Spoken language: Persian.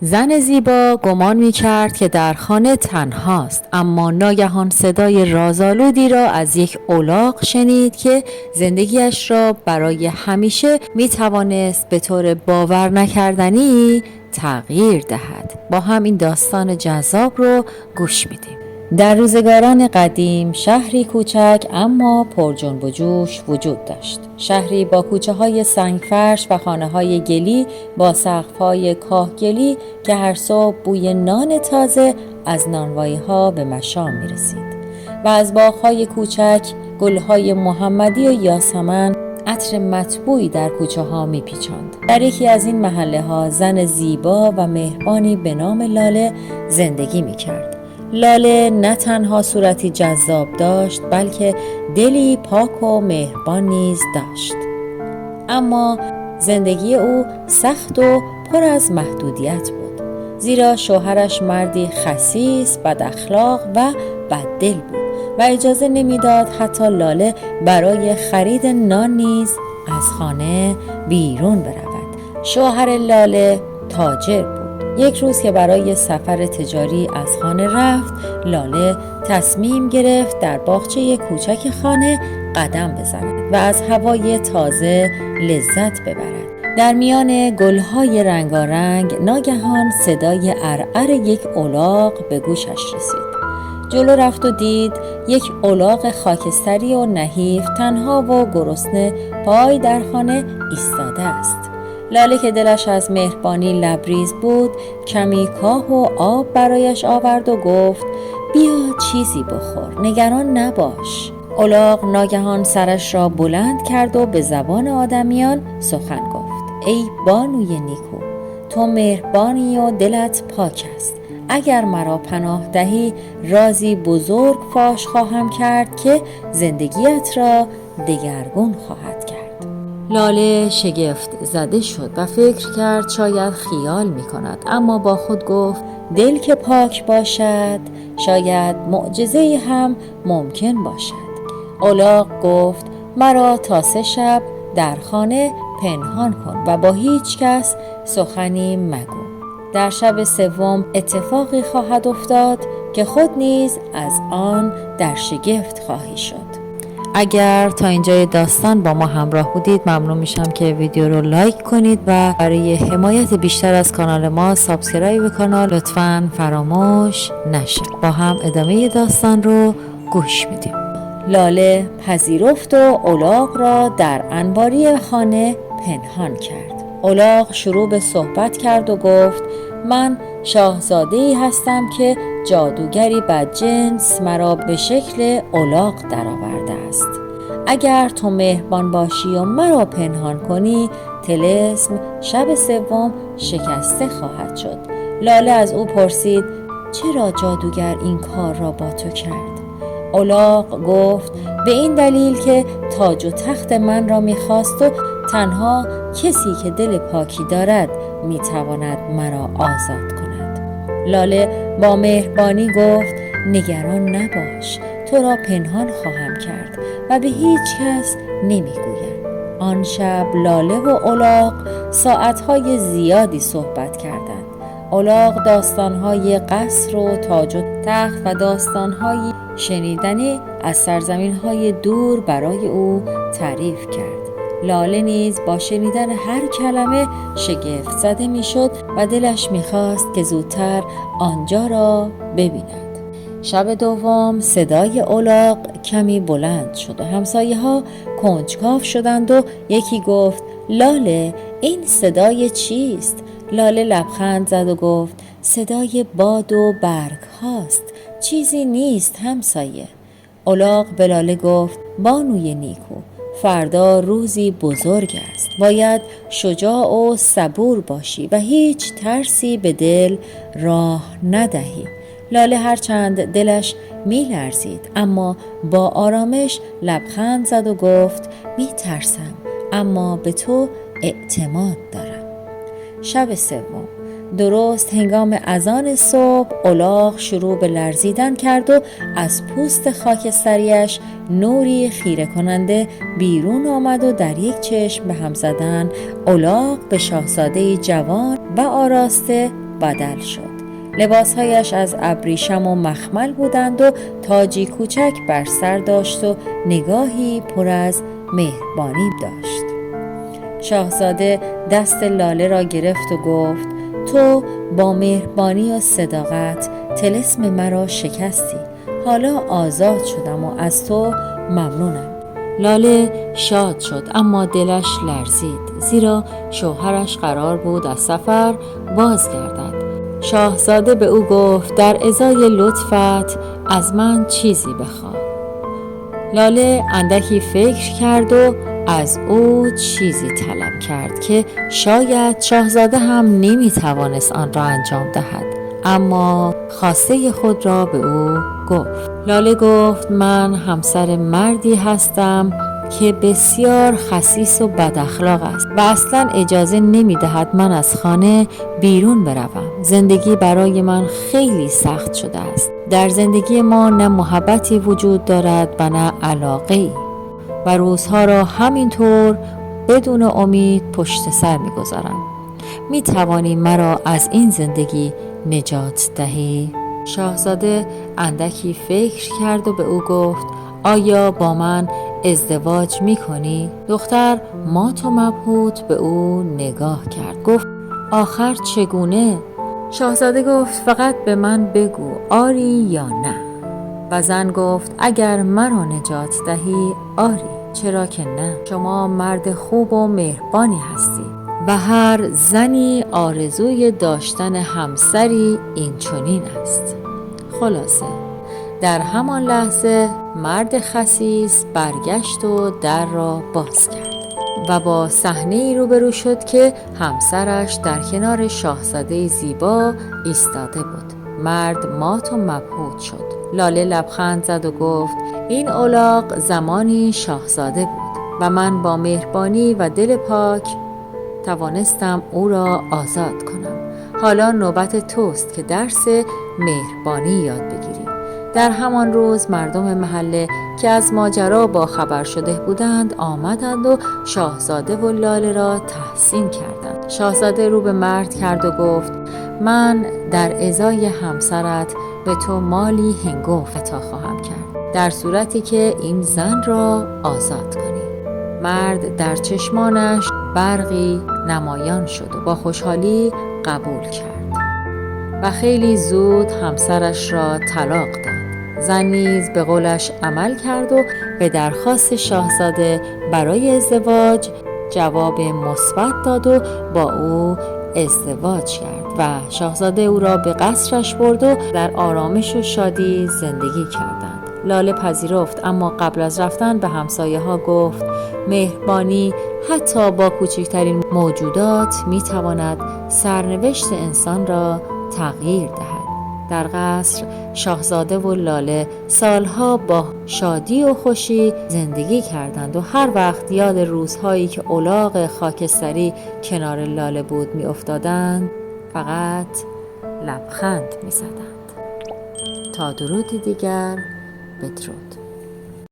زن زیبا گمان می کرد که در خانه تنهاست، اما ناگهان صدای رازآلودی را از یک الاغ شنید که زندگیش را برای همیشه می توانست به طور باور نکردنی تغییر دهد. با هم این داستان جذاب رو گوش میدیم. در روزگاران قدیم شهری کوچک اما پر جنب و جوش وجود داشت. شهری با کوچه های سنگفرش و خانه های گلی با سقف های کاهگلی که هر صبح بوی نان تازه از نانوایی ها به مشام می رسید و از باغ های کوچک گل های محمدی و یاسمن عطر مطبوعی در کوچه ها می پیچاند. در یکی از این محله ها زن زیبا و مهربانی به نام لاله زندگی می کرد. لاله نه تنها صورتی جذاب داشت، بلکه دلی پاک و مهربان نیز داشت. اما زندگی او سخت و پر از محدودیت بود، زیرا شوهرش مردی خسیس، بد اخلاق و بددل بود و اجازه نمیداد حتی لاله برای خرید نان نیز از خانه بیرون برود. شوهر لاله تاجر بود. یک روز که برای سفر تجاری از خانه رفت، لاله تصمیم گرفت در باغچه کوچک خانه قدم بزند و از هوای تازه لذت ببرد. در میان گلهای رنگارنگ ناگهان صدای عرعر یک الاغ به گوشش رسید. جلو رفت و دید یک الاغ خاکستری و نحیف تنها و گرسنه پای در خانه ایستاده است. لاله که دلش از مهربانی لبریز بود کمی کاه و آب برایش آورد و گفت بیا چیزی بخور، نگران نباش. الاغ ناگهان سرش را بلند کرد و به زبان آدمیان سخن گفت. ای بانوی نیکو، تو مهربانی و دلت پاک است. اگر مرا پناه دهی رازی بزرگ فاش خواهم کرد که زندگیت را دگرگون خواهد کرد. لاله شگفت زده شد و فکر کرد شاید خیال می کند، اما با خود گفت دل که پاک باشد شاید معجزه‌ای هم ممکن باشد. الاغ گفت مرا تا 3 شب در خانه پنهان کن و با هیچ کس سخنی مگو. در شب 3 اتفاقی خواهد افتاد که خود نیز از آن در شگفت خواهی شد. اگر تا اینجای داستان با ما همراه بودید ممنون میشم که ویدیو رو لایک کنید و برای حمایت بیشتر از کانال ما سابسکرایب کانال لطفاً فراموش نشه. با هم ادامه داستان رو گوش میدیم. لاله پذیرفت و الاغ را در انباری خانه پنهان کرد. الاغ شروع به صحبت کرد و گفت من شاهزاده‌ای هستم که جادوگری بدجنس مرا به شکل الاغ درآورده است. اگر تو مهربان باشی و مرا پنهان کنی طلسم شب 3 شکسته خواهد شد. لاله از او پرسید چرا جادوگر این کار را با تو کرد؟ الاغ گفت به این دلیل که تاج و تخت من را می‌خواست و تنها کسی که دل پاکی دارد می‌تواند مرا آزاد کند. لاله با مهربانی گفت نگران نباش، تو را پنهان خواهم کرد و به هیچ کس نمیگویم. آن شب لاله و الاغ ساعتهای زیادی صحبت کردند. الاغ داستانهای قصر و تاج و تخت و داستانهای شنیدنی از سرزمینهای دور برای او تعریف کرد. لاله نیز با شنیدن هر کلمه شگفت زده میشد و دلش میخواست که زودتر آنجا را ببیند. شب 2 صدای الاغ کمی بلند شد و همسایه ها کنجکاو شدند و یکی گفت لاله این صدای چیست؟ لاله لبخند زد و گفت صدای باد و برگ هاست، چیزی نیست همسایه. الاغ به لاله گفت بانوی نیکو، فردا روزی بزرگ است، باید شجاع و صبور باشی و هیچ ترسی به دل راه ندهی. لاله هرچند دلش می‌لرزید اما با آرامش لبخند زد و گفت می‌ترسم اما به تو اعتماد دارم. شب 3 درست هنگام اذان صبح الاغ شروع به لرزیدن کرد و از پوست خاکستریش نوری خیره کننده بیرون آمد و در یک چشم به هم زدن الاغ به شاهزاده جوان و آراسته بدل شد. لباسهایش از ابریشم و مخمل بودند و تاجی کوچک بر سر داشت و نگاهی پر از مهربانی داشت. شاهزاده دست لاله را گرفت و گفت: تو با مهربانی و صداقت طلسم مرا شکستی. حالا آزاد شدم و از تو ممنونم. لاله شاد شد اما دلش لرزید، زیرا شوهرش قرار بود از سفر بازگردد. شاهزاده به او گفت: در ازای لطفت از من چیزی بخواه. لاله اندکی فکر کرد و از او چیزی طلب کرد که شاید شاهزاده هم نمیتوانست آن را انجام دهد، اما خواسته خود را به او گفت. لاله گفت: من همسر مردی هستم که بسیار خسیس و بد اخلاق است و اصلا اجازه نمیدهد من از خانه بیرون بروم. زندگی برای من خیلی سخت شده است. در زندگی ما نه محبتی وجود دارد و نه علاقه‌ای و روزها را همینطور بدون امید پشت سر میگذارم. میتوانی مرا از این زندگی نجات دهی؟ شاهزاده اندکی فکر کرد و به او گفت: آیا با من ازدواج میکنی؟ دختر مات و مبهوت به او نگاه کرد. گفت: آخر چگونه؟ شاهزاده گفت: فقط به من بگو آری یا نه. و زن گفت: اگر مرا نجات دهی آری، چرا که نه. شما مرد خوب و مهربانی هستی و هر زنی آرزوی داشتن همسری این چنین است. خلاصه در همان لحظه مرد خسیس برگشت و در را باز کرد و با صحنه‌ای روبرو شد که همسرش در کنار شاهزاده زیبا ایستاده بود. مرد مات و مبهوت شد. لاله لبخند زد و گفت: این الاغ زمانی شاهزاده بود و من با مهربانی و دل پاک توانستم او را آزاد کنم. حالا نوبت توست که درس مهربانی یاد بگیری. در همان روز مردم محله که از ماجرا با خبر شده بودند آمدند و شاهزاده و لاله را تحسین کردند. شاهزاده رو به مرد کرد و گفت: من در ازای همسرت به تو مالی هنگفت عطا خواهم کرد در صورتی که این زن را آزاد کنی. مرد در چشمانش برقی نمایان شد و با خوشحالی قبول کرد و خیلی زود همسرش را طلاق داد. زن نیز به قولش عمل کرد و به درخواست شاهزاده برای ازدواج جواب مثبت داد و با او ازدواج کرد و شاهزاده او را به قصرش برد و در آرامش و شادی زندگی کردند. لاله پذیرفت، اما قبل از رفتن به همسایه ها گفت: مهربانی حتی با کوچکترین موجودات میتواند سرنوشت انسان را تغییر دهد. در قصر شاهزاده و لاله سالها با شادی و خوشی زندگی کردند و هر وقت یاد روزهایی که الاغ خاکستری کنار لاله بود میافتادند فقط لبخند میزدند. تا درود دیگر، بدرود.